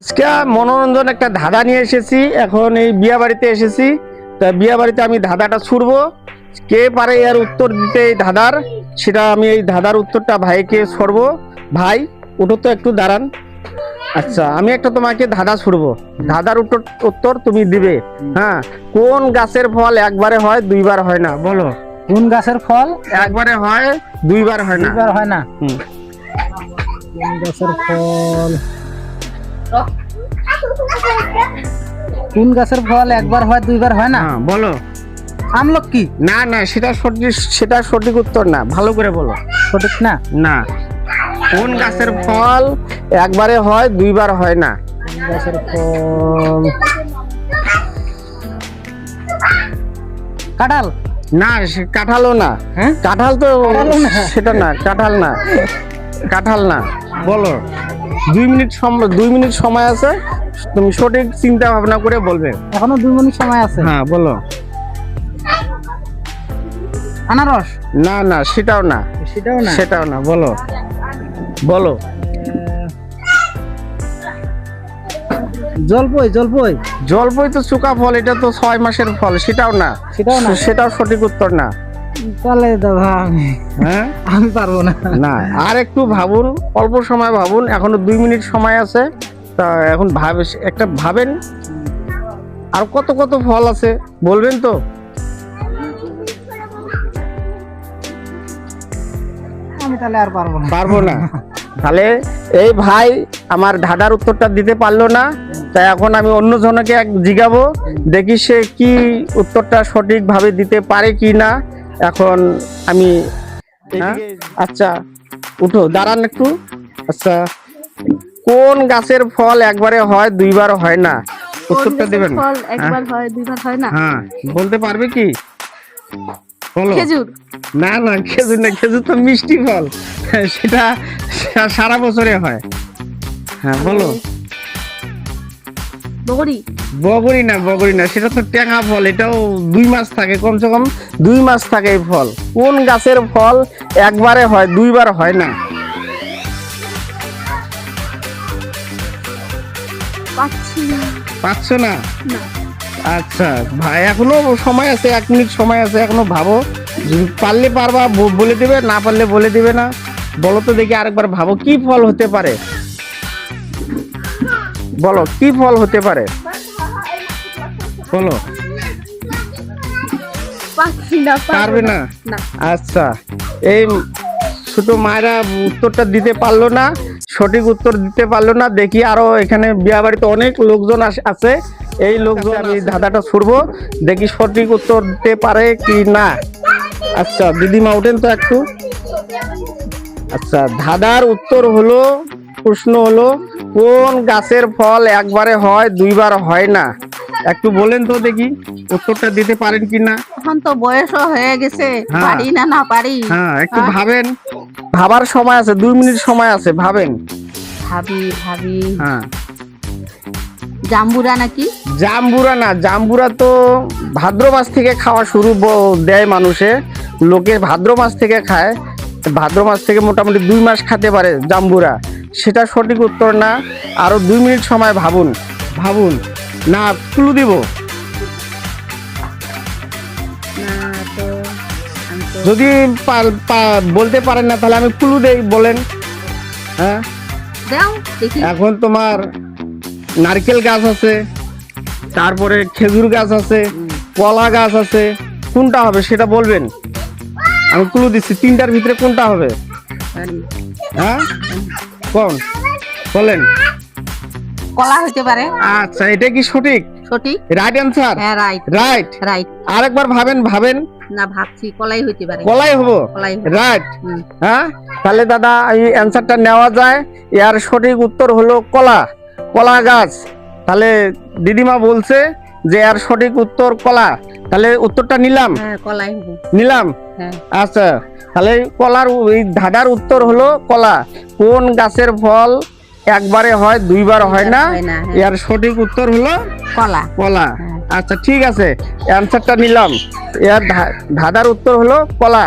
আজকে মনোরঞ্জন একটা ধাঁধা নিয়ে এসেছি। এখন এই বিয়া বাড়িতে এসেছি, তা বিয়া বাড়িতে আমি ধাঁধাটা ছুড়বো। কে পারে এর উত্তর দিতে এই ধাঁধার, সেটা আমি এই ধাঁধার উত্তরটা ভাইকে ছড়বো। ভাই ওটা তো একটু দাঁড়ান। আচ্ছা, আমি একটা তোমাকে ধাঁধা ছুড়বো, ধাঁধার উত্তর তুমি দিবে। হ্যাঁ, কোন গাছের ফল একবারে হয় দুইবার হয় না? বলো। কোন গাছের ফল একবারে হয় দুইবার হয় না? দুইবার হয় না। হুম। কোন গাছের ফল কোন গাছের ফল একবার হয় দুইবার হয় না? হ্যাঁ, বলো। আমলকি। না না, সেটা সঠিক উত্তর না, ভালো করে বলো। সঠিক না? না। কোন গাছের ফল একবারে হয় দুইবার হয় না? কোন গাছের ফল কাঁঠাল। না, কাঁঠালও না। হ্যাঁ, কাঁঠাল তো কাঁঠালও না। সেটা না, কাঁঠাল না, কাঁঠাল না। বলো। 2 মিনিট সময় আছে, তুমি সঠিক চিন্তা ভাবনা করে বলবে। এখনো 2 মিনিট সময় আছে। হ্যাঁ, বলো। আনারস। না না, সেটাও না, সেটাও না। সেটাও না। বলো বলো। জলপই। জলপই। জলপই তো চুকা ফল, এটা তো 6 মাসের ফল, সেটাও না। সেটাও না। সেটাও সঠিক উত্তর না। তাহলে দাদা হ্যাঁ, আমি পারবো না। না, আর একটু ভাবুন, অল্প সময় ভাবুন, এখনো 2 মিনিট সময় আছে। তা এখন একটা ভাবেন, আর কত কত ফল আছে বলবেন তো? আমি তাহলে আর পারবো না। পারবো না। তাহলে এই ভাই আমার ধাঁধার উত্তরটা দিতে পারলো না, তাই এখন আমি অন্য জনকে জিগাবো, দেখি সে কি উত্তরটা সঠিকভাবে দিতে পারে কি না। এখন আমি আচ্ছা, উঠো, দাঁড়ান একটু। আচ্ছা, কোন গাছের ফল একবারে হয় দুইবার হয় না? উত্তরটা দিবেন। ফল একবার হয় দুইবার হয় না? হ্যাঁ, বলতে পারবে কি? বলো। খেজুর। না না, খেজুর না, খেজুর তো মিষ্টি ফল, সেটা সারা বছরে হয়। হ্যাঁ, বলো। বগরি। বগরি না, বগরি না, সেটা তো টেঙা ফল, এটাও 2 মাস থাকে, কমসে কম 2 মাস থাকে এই ফল। কোন গাছের ফল একবারে হয় দুইবার হয় না? পাচ্ছি না। পাচ্ছ না? না। আচ্ছা ভাই, এখনো সময় আছে, 1 মিনিট সময় আছে, এখনো ভাবো। যদি পারলে পারবা বলে দিবে, না পারলে বলে দিবে না। বলো তো দেখি, আরেকবার ভাবো, কি ফল হতে পারে? বলো, কি ফল হতে পারে? বলো। পাচ্ছি না, পারবে না? না। আচ্ছা, এই ছোট মায়েরা উত্তরটা দিতে পারলো না, সঠিক উত্তর দিতে পারলো না। দেখি আরো এখানে বিয়া বাড়িতে অনেক লোকজন আছে, এই লোকজন আমি ধাঁধাটা ছুড়বো, দেখি সঠিক উত্তর দিতে পারে কি না। আচ্ছা দিদিমা, ওঠেন তো একটু। আচ্ছা, ধাঁধার উত্তর হলো, প্রশ্ন হলো, কোন গাছের ফল একবারে হয় দুইবার হয় না? একটু বলেন তো দেখি, উত্তরটা দিতে পারেন কি না। এখন তো বয়সও হয়ে গেছে, হ্যাঁ। পারি না, না পারি। হ্যাঁ, একটু হ্যাঁ। ভাবেন, ভাবার সময় আছে, 2 মিনিট সময় আছে, ভাবেন। ভাবি ভাবি। হ্যাঁ। জাম্বুরা নাকি? জাম্বুরা না, জাম্বুরা তো ভাদ্র মাস থেকে খাওয়া শুরু দেয় মানুষে, লোকে ভাদ্র মাস থেকে খায়, ভাদ্র মাস থেকে মোটামুটি 2 মাস খেতে পারে জাম্বুরা, সেটা সঠিক উত্তর না। আরো 2 মিনিট সময় ভাবুন, ভাবুন। না, ক্লু দিব? না তো, আমি তো যদি বলতে পারেন না, তাহলে আমি ক্লু দেই, বলেন। হ্যাঁ, দাও দেখি। এখন তোমার নারকেল গাছ আছে, তারপরে খেজুর গাছ আছে, কলা গাছ আছে, কোনটা হবে সেটা বলবেন। আমি ক্লু দিচ্ছি, 3টার ভিতরে কোনটা হবে? পারি। হ্যাঁ, কোন বলেন? কলা হতে পারে। আচ্ছা, এটা কি সঠিক? সঠিক। Right answer. হ্যাঁ, রাইট রাইট। রাইট। আরেকবার ভাবেন, ভাবেন। না, ভাবছি কলাই হইতে পারে। কলাই হবো? কলাই হবে। রাইট। হুম। হ্যাঁ, তাহলে দাদা এই অ্যান্সারটা নেওয়া যায়। এর সঠিক উত্তর হলো কলা, কলা গাছ। তাহলে দিদিমা বলছে যে এর সঠিক উত্তর কলা, তাহলে উত্তরটা নিলাম। হ্যাঁ, কলাই হবে। নিলাম। হ্যাঁ। আচ্ছা, তাহলে কলার এই ধাঁধার উত্তর হলো কলা। কোন গাছের ফল একবারে হয় দুইবার হয় না? হয় না, হ্যাঁ। এর সঠিক উত্তর হলো কলা। কলা। হ্যাঁ। আচ্ছা ঠিক আছে, অ্যান্সারটা নিলাম। এর ধাঁধার উত্তর হলো কলা।